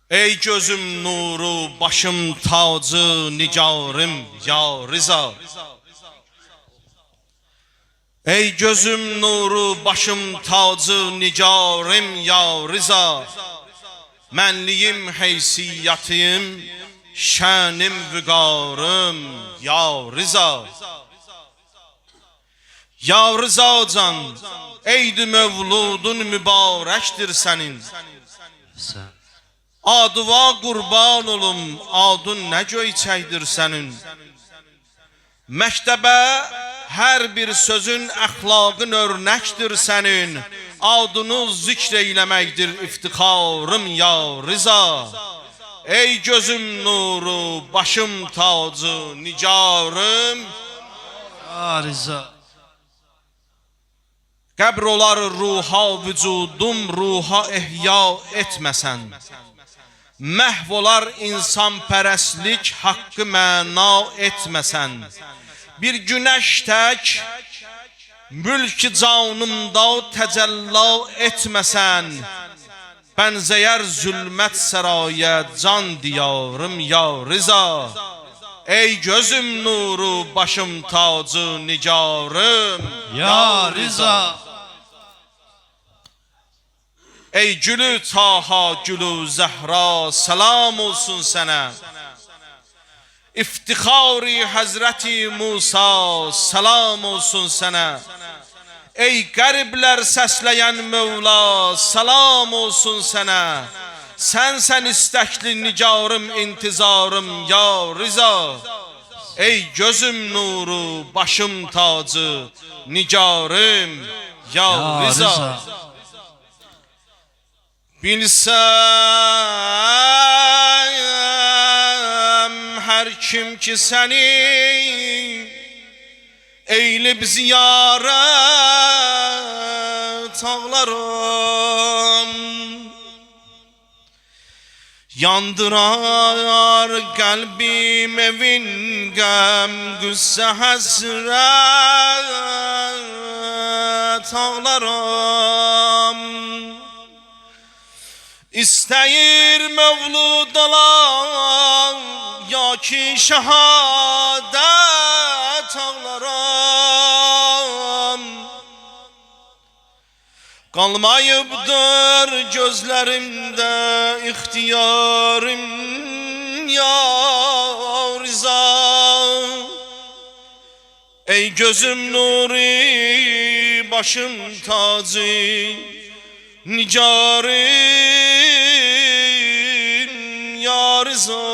Ey gözüm nuru, başım tacı, nigarım ya Rıza. Ey gözüm nuru, başım tacı, nigarım ya Rıza. Mənliyim, heysiyyatım, şənim, vüqarım ya Rıza. Ya Rıza can, eydi mevludun mübarəkdir sənin. Adıva qurban olum, adın nə göyçəkdir sənin. Məktəbə hər bir sözün, əxlaqın örnəkdir sənin. Adını zikr eyləməkdir iftixarım ya Rıza. Ey gözüm nuru, başım tacı, nigarım ya Rıza. Qəbr olar ruha vücudum, ruha ehya etməsən. Məhv olar insan pərəstlik, haqqı məna etməsən. Bir günəş tək mülk-i canımda təcəlla etməsən. Bənzəyər zülmət səraya can diyarım ya Rıza. Ey gözüm nuru, başım tacı, nigarım ya Rıza. Ey gülü Taha, gülü Zəhra, salam olsun sənə. İftixari Həzrəti Musa, salam olsun sənə. Ey qəriblər səsləyən Mövla, salam olsun sənə. Sənsən istəkli nigarım, intizarım ya Rıza. Ey gözüm nuru, başım tacı, nigarım ya Rıza. Bilsəm hər kim ki səni eylib ziyarət ağlarım, yandırar qəlbim evin qəm, qüssə həsrət ağlarım. İstəyir mövlud olan, ya ki şəhadət ağlarım. Qalmayıbdır gözlərimdə ixtiyarım ya Rıza. Ey gözüm nuri, başım tacı, nigarım ya Rıza.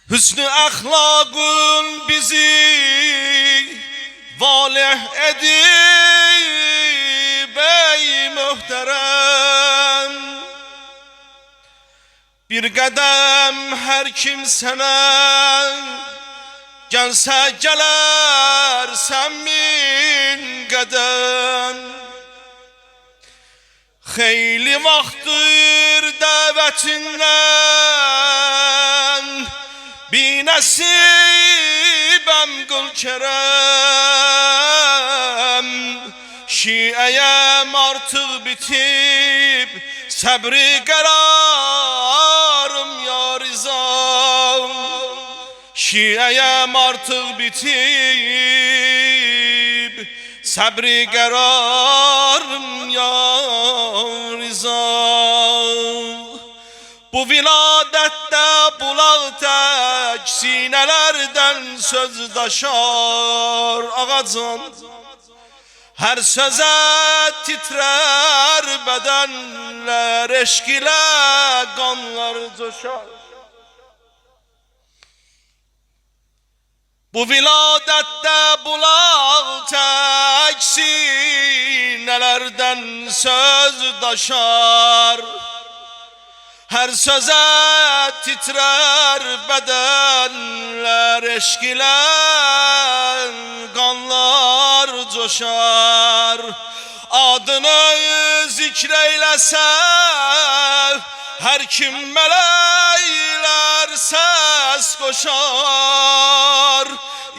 Hüsnü əxlaqın bizi valih edib ey möhtərəm. Bir qədəm hər kim sənə gəlsə gələrsən min qədəm. Xeyli vaxtdır dəvətindən, binəsibəm qıl kərəm. Şiəyəm artıq bitib, səbri qərarım ya Rıza. Şiəyəm artıq bitib, səbri qərarım ya Rıza. Bu viladətdə bulaq tək, sinələrdən söz daşar ağacan. Hər sözə titrər bədənlər, eşq ilə qanlar coşar. Bu viladətdə bulaq tək, sinələrdən söz daşar. Hər sözə titrər bədənlər, eşq ilə qanlar coşar. Adını zikr eyləsə hər kim mələklər səs qoşar.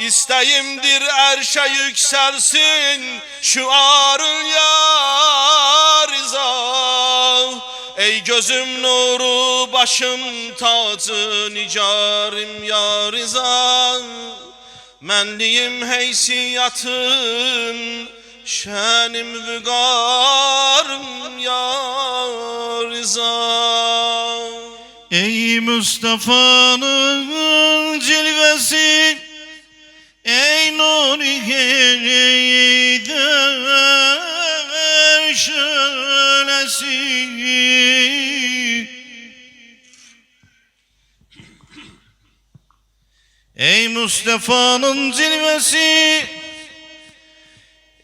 İstəyimdir ərşə yüksəlsin şüarın ya Rıza. Ey gözüm nuru, başım tacı, nigarım ya Rıza. Mənliyim heysiyatım, şənim vüqarım ya Rıza. Ey Mustafa'nın cilvesi, ey nuri Heydər şölesi. Ey Mustafa'nın cilvesi,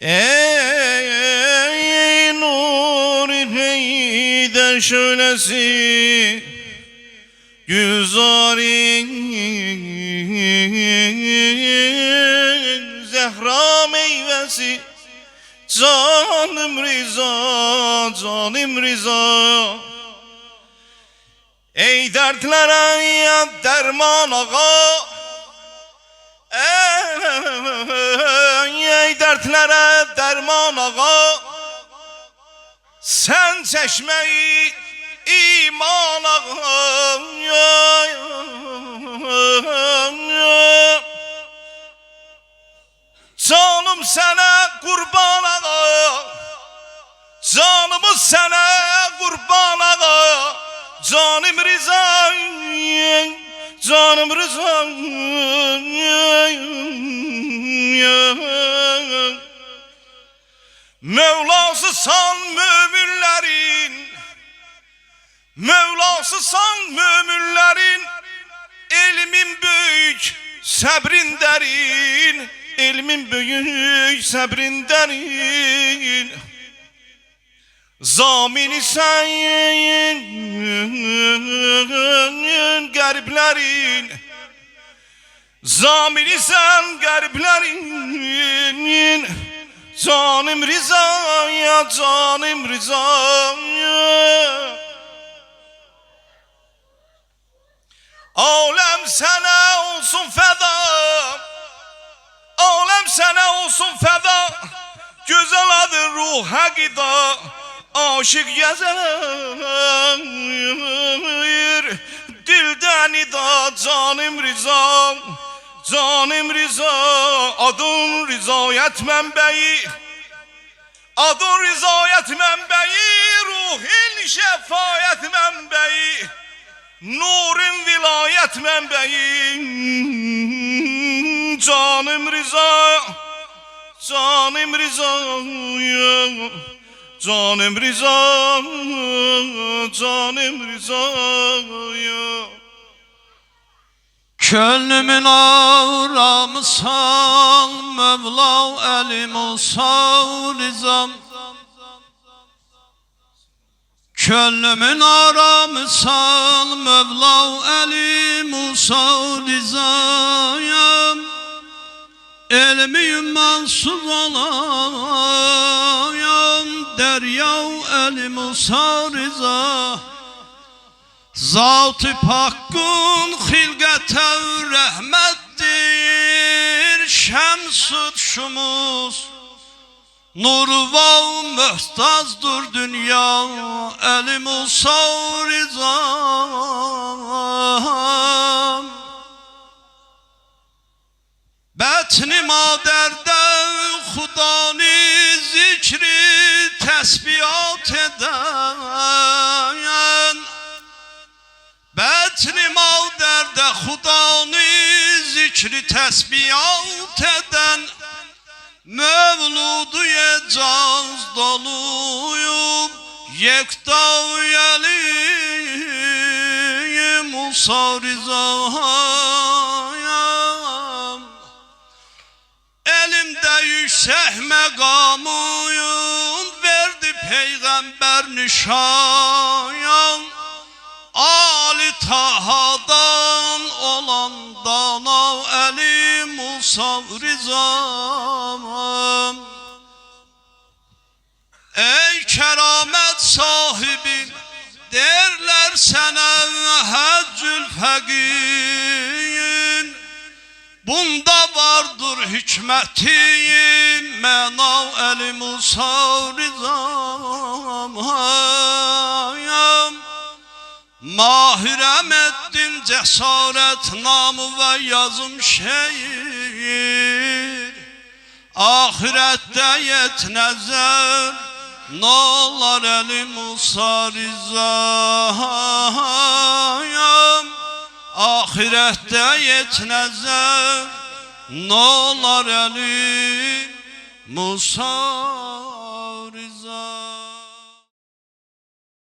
ey nuri Heydər şölesi. Güzarin Zehra meyvesi, canım Rıza, canım Rıza. Ey dertlere ya derman ağa, ey dertlere derman ağa. Sen çeşmeyi iman ağa, canım sana kurban ağa, canımız sana kurban ağa. Canım Rıza, canım Rıza. Mevlasısan müminlerin, Mevlasısan müminlerin. Elmin büyük, sabrin derin, elmin büyük, sabrin derin. Zamini sen gariplerin, zamini sen gariplerin. Canım Rıza ya, canım Rıza ya. Alem sana olsun feda, alem sana olsun feda. Güzel adı ruha gida, aşık yazar dilden ida. Canım Rıza, canım Rıza. Adın rızayet menbeyi, adın rızayet menbeyi. Ruhin şefayet menbeyi, nurun vilayet menbeyi. Canım Rıza, canım Rıza ya. Canım Rıza, canım Rıza ya. Könlümün ağramısan Mevla, elim olsa Rızam. Könlümün ağramısan Mevla, elim olsa Rızayam. Elimi mansur olayam, deryav elim olsa Rıza. Zat-ı Pakkun hilgete rahmettir, şems-ı şumuz nuru vav mühtazdır dünya, elim olsa Rızam. Betni maderde Xudanı zikri tesbihat eden, Betni maderde Xudanı zikri tesbihat eden. Mevludu ecaz doluyum, yekta üyeliyim Musa Rıza'yam. Elimde yüksek mekamıyım, verdi peygamber nişan. Ali Taha'dan olan dana eli Musa Rıza'm. Ey keramet sahibi, derler sana Haccül Fekir. Bunda vardır hikmetin, mena eli Musa Rıza'm. Mahirem etdim cesaret namı ve yazım şehir. Ahirette yet nezer nolar elim usarizayam. Ahirette yet nezer nolar elim Musa